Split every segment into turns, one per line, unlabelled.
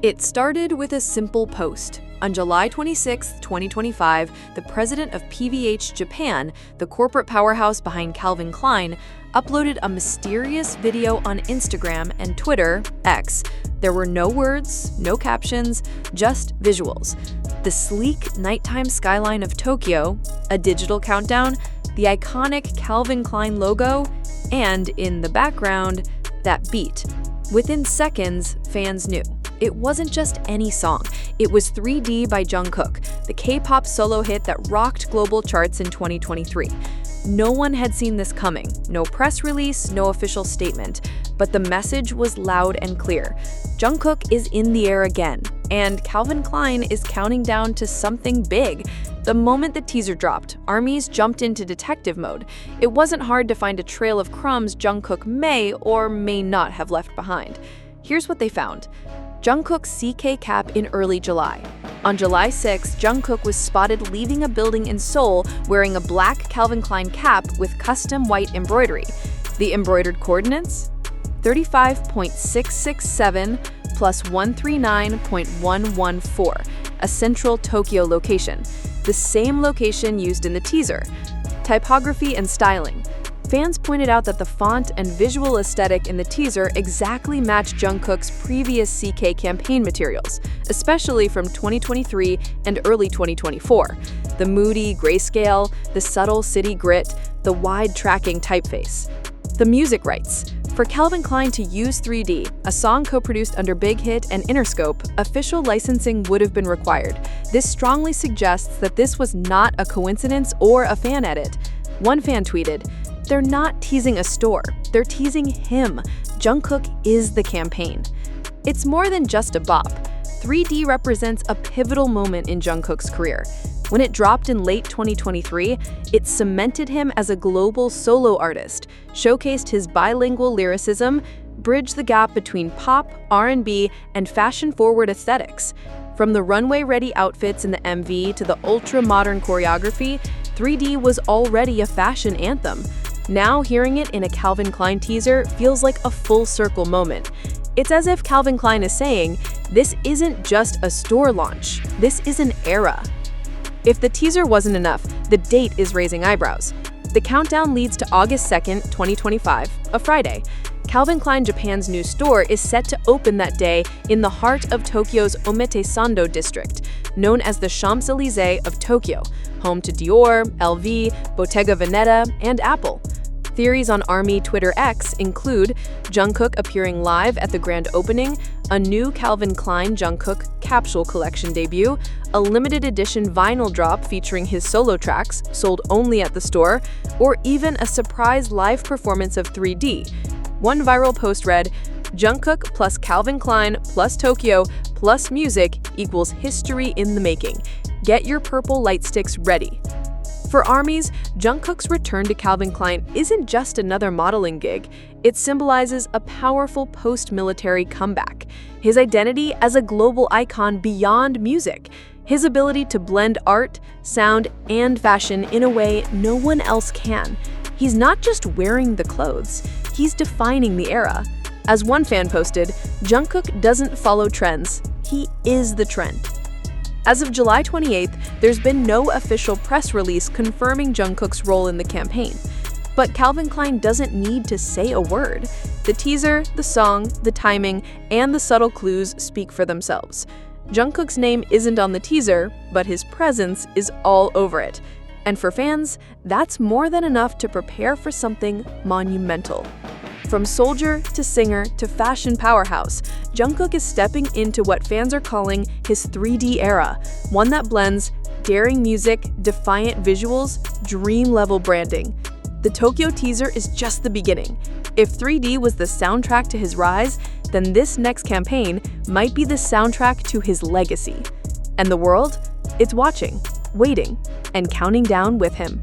It started with a simple post. On July 26, 2025, the president of PVH Japan, the corporate powerhouse behind Calvin Klein, uploaded a mysterious video on Instagram and Twitter, X. There were no words, no captions, just visuals. The sleek nighttime skyline of Tokyo, a digital countdown, the iconic Calvin Klein logo, and in the background, that beat. Within seconds, fans knew. It wasn't just any song. It was 3D by Jungkook, the K-pop solo hit that rocked global charts in 2023. No one had seen this coming. No press release, no official statement. But the message was loud and clear. Jungkook is in the air again, and Calvin Klein is counting down to something big. The moment the teaser dropped, ARMYs jumped into detective mode. It wasn't hard to find a trail of crumbs Jungkook may or may not have left behind. Here's what they found. Jungkook's CK cap in early July. On July 6, Jungkook was spotted leaving a building in Seoul wearing a black Calvin Klein cap with custom white embroidery. The embroidered coordinates? 35.667 plus 139.114, a central Tokyo location, the same location used in the teaser. Typography and styling. Fans pointed out that the font and visual aesthetic in the teaser exactly matched Jungkook's previous CK campaign materials, especially from 2023 and early 2024. The moody grayscale, the subtle city grit, the wide tracking typeface. The music rights. For Calvin Klein to use 3D, a song co-produced under Big Hit and Interscope, official licensing would have been required. This strongly suggests that this was not a coincidence or a fan edit. One fan tweeted, "They're not teasing a store, they're teasing him. Jungkook is the campaign." It's more than just a bop. 3D represents a pivotal moment in Jungkook's career. When it dropped in late 2023, it cemented him as a global solo artist, showcased his bilingual lyricism, bridged the gap between pop, R&B, and fashion-forward aesthetics. From the runway-ready outfits in the MV to the ultra-modern choreography, 3D was already a fashion anthem. Now hearing it in a Calvin Klein teaser feels like a full-circle moment. It's as if Calvin Klein is saying, this isn't just a store launch, this is an era. If the teaser wasn't enough, the date is raising eyebrows. The countdown leads to August 2nd, 2025, a Friday. Calvin Klein Japan's new store is set to open that day in the heart of Tokyo's Omotesando district, known as the Champs-Élysées of Tokyo, home to Dior, LV, Bottega Veneta, and Apple. Theories on ARMY Twitter X include Jungkook appearing live at the grand opening, a new Calvin Klein Jungkook capsule collection debut, a limited edition vinyl drop featuring his solo tracks, sold only at the store, or even a surprise live performance of 3D. One viral post read, "Jungkook plus Calvin Klein plus Tokyo plus music equals history in the making. Get your purple light sticks ready." For ARMYs, Jungkook's return to Calvin Klein isn't just another modeling gig. It symbolizes a powerful post-military comeback, his identity as a global icon beyond music, his ability to blend art, sound, and fashion in a way no one else can. He's not just wearing the clothes, he's defining the era. As one fan posted, Jungkook doesn't follow trends, he is the trend. As of July 28th, there's been no official press release confirming Jungkook's role in the campaign. But Calvin Klein doesn't need to say a word. The teaser, the song, the timing, and the subtle clues speak for themselves. Jungkook's name isn't on the teaser, but his presence is all over it. And for fans, that's more than enough to prepare for something monumental. From soldier to singer to fashion powerhouse, Jungkook is stepping into what fans are calling his 3D era, one that blends daring music, defiant visuals, dream-level branding. The Tokyo teaser is just the beginning. If 3D was the soundtrack to his rise, then this next campaign might be the soundtrack to his legacy. And the world? It's watching, waiting, and counting down with him.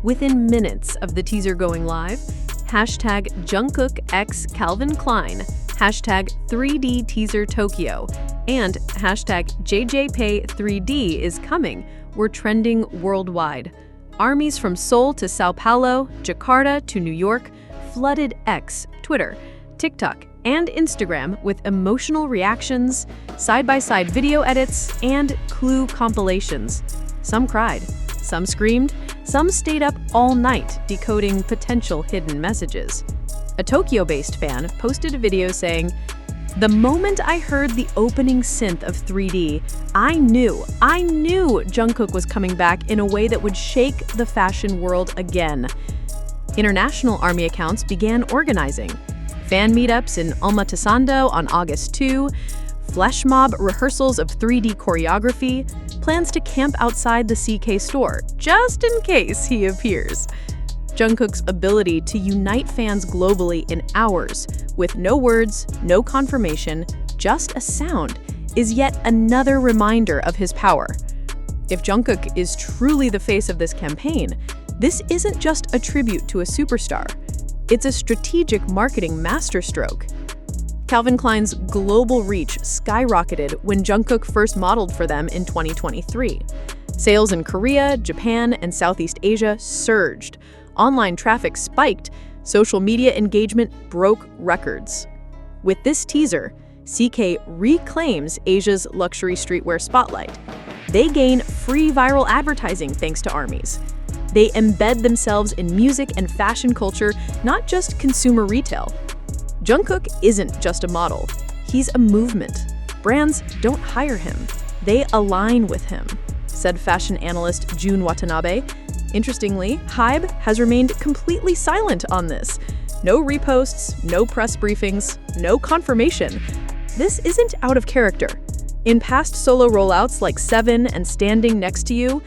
Within minutes of the teaser going live, hashtag Jungkook x Calvin Klein, hashtag 3D teaser Tokyo, and hashtag JJPay3D is coming were trending worldwide. ARMYs from Seoul to Sao Paulo, Jakarta to New York flooded X, Twitter, TikTok, and Instagram with emotional reactions, side-by-side video edits, and clue compilations. Some cried, some screamed, some stayed up all night decoding potential hidden messages. A Tokyo-based fan posted a video saying, "The moment I heard the opening synth of 3D, I knew Jungkook was coming back in a way that would shake the fashion world again." International ARMY accounts began organizing. Fan meetups in Almaty-Sando on August 2, flash mob rehearsals of 3D choreography, plans to camp outside the CK store, just in case he appears. Jungkook's ability to unite fans globally in hours, with no words, no confirmation, just a sound, is yet another reminder of his power. If Jungkook is truly the face of this campaign, this isn't just a tribute to a superstar. It's a strategic marketing masterstroke. Calvin Klein's global reach skyrocketed when Jungkook first modeled for them in 2023. Sales in Korea, Japan, and Southeast Asia surged. Online traffic spiked. Social media engagement broke records. With this teaser, CK reclaims Asia's luxury streetwear spotlight. They gain free viral advertising thanks to ARMYs. They embed themselves in music and fashion culture, not just consumer retail. Jungkook isn't just a model. He's a movement. Brands don't hire him. They align with him, said fashion analyst Jun Watanabe. Interestingly, HYBE has remained completely silent on this. No reposts, no press briefings, no confirmation. This isn't out of character. In past solo rollouts like Seven and Standing Next to You,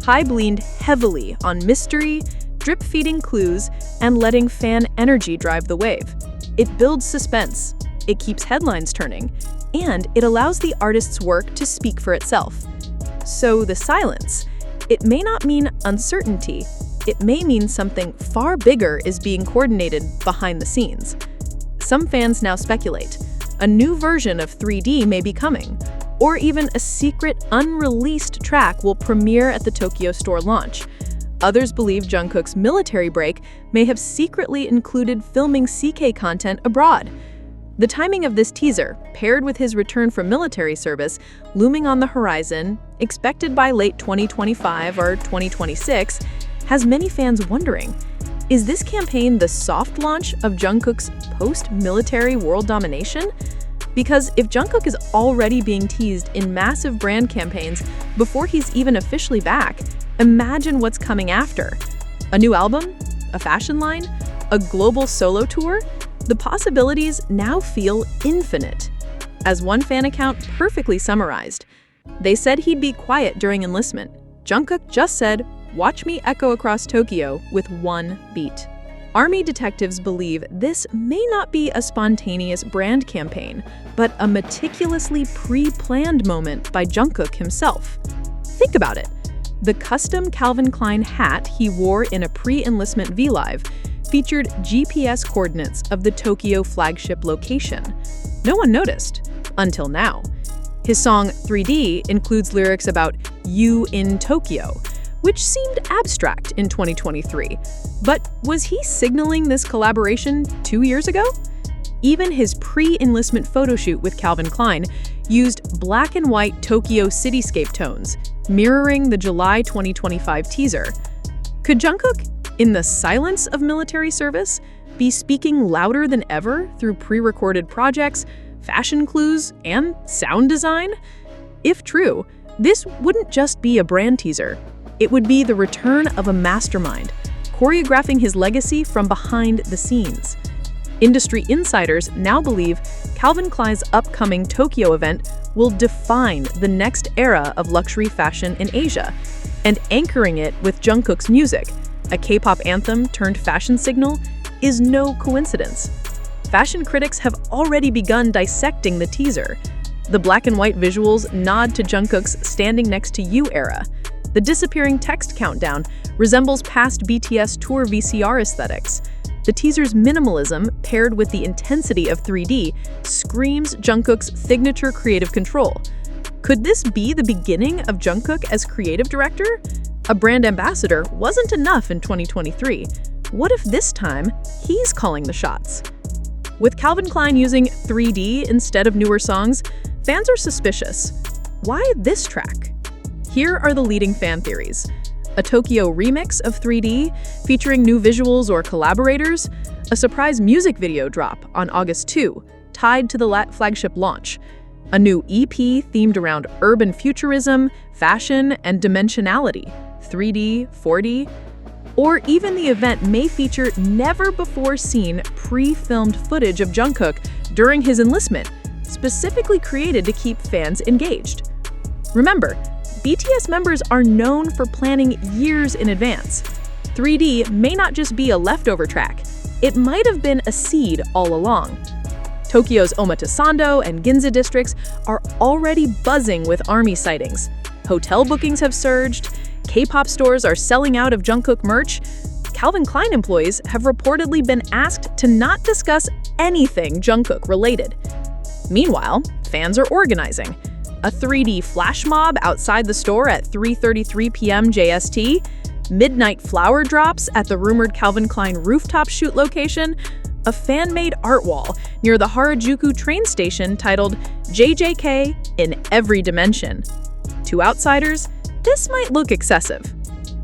HYBE leaned heavily on mystery, drip-feeding clues, and letting fan energy drive the wave. It builds suspense, it keeps headlines turning, and it allows the artist's work to speak for itself. So the silence, it may not mean uncertainty, it may mean something far bigger is being coordinated behind the scenes. Some fans now speculate a new version of 3D may be coming, or even a secret, unreleased track will premiere at the Tokyo store launch. Others believe Jungkook's military break may have secretly included filming CK content abroad. The timing of this teaser, paired with his return from military service, looming on the horizon, expected by late 2025 or 2026, has many fans wondering, is this campaign the soft launch of Jungkook's post-military world domination? Because if Jungkook is already being teased in massive brand campaigns before he's even officially back, imagine what's coming after. A new album? A fashion line? A global solo tour? The possibilities now feel infinite. As one fan account perfectly summarized, they said he'd be quiet during enlistment. Jungkook just said, "Watch me echo across Tokyo with one beat." ARMY detectives believe this may not be a spontaneous brand campaign, but a meticulously pre-planned moment by Jungkook himself. Think about it. The custom Calvin Klein hat he wore in a pre-enlistment V-Live featured GPS coordinates of the Tokyo flagship location. No one noticed, until now. His song 3D includes lyrics about "you in Tokyo," which seemed abstract in 2023. But was he signaling this collaboration 2 years ago? Even his pre-enlistment photoshoot with Calvin Klein used black and white Tokyo cityscape tones, mirroring the July 2025 teaser. Could Jungkook, in the silence of military service, be speaking louder than ever through pre-recorded projects, fashion clues, and sound design? If true, this wouldn't just be a brand teaser. It would be the return of a mastermind, choreographing his legacy from behind the scenes. Industry insiders now believe Calvin Klein's upcoming Tokyo event will define the next era of luxury fashion in Asia, and anchoring it with Jungkook's music, a K-pop anthem turned fashion signal, is no coincidence. Fashion critics have already begun dissecting the teaser. The black and white visuals nod to Jungkook's Standing Next to You era. The disappearing text countdown resembles past BTS tour VCR aesthetics. The teaser's minimalism, paired with the intensity of 3D, screams Jungkook's signature creative control. Could this be the beginning of Jungkook as creative director? A brand ambassador wasn't enough in 2023. What if this time he's calling the shots?
With Calvin Klein using 3D instead of newer songs, fans are suspicious. Why this track? Here are the leading fan theories. A Tokyo remix of 3D, featuring new visuals or collaborators, a surprise music video drop on August 2, tied to the flagship launch, a new EP themed around urban futurism, fashion, and dimensionality, 3D, 4D, or even the event may feature never-before-seen pre-filmed footage of Jungkook during his enlistment, specifically created to keep fans engaged. Remember, BTS members are known for planning years in advance. 3D may not just be a leftover track, it might have been a seed all along. Tokyo's Omotesando and Ginza districts are already buzzing with ARMY sightings. Hotel bookings have surged, K-pop stores are selling out of Jungkook merch. Calvin Klein employees have reportedly been asked to not discuss anything Jungkook related. Meanwhile, fans are organizing. A 3D flash mob outside the store at 3:33 p.m. JST, midnight flower drops at the rumored Calvin Klein rooftop shoot location, a fan-made art wall near the Harajuku train station titled JJK in every dimension. To outsiders, this might look excessive.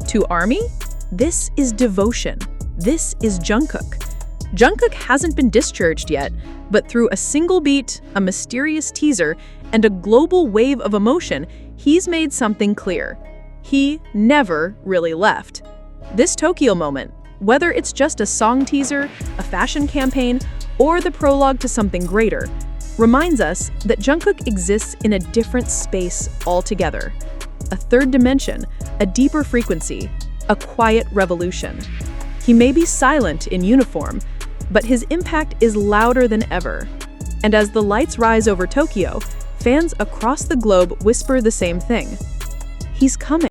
To ARMY, this is devotion. This is Jungkook. Jungkook hasn't been discharged yet, but through a single beat, a mysterious teaser, and a global wave of emotion, he's made something clear. He never really left. This Tokyo moment, whether it's just a song teaser, a fashion campaign, or the prologue to something greater, reminds us that Jungkook exists in a different space altogether. A third dimension, a deeper frequency, a quiet revolution. He may be silent in uniform, but his impact is louder than ever. And as the lights rise over Tokyo, fans across the globe whisper the same thing. He's coming.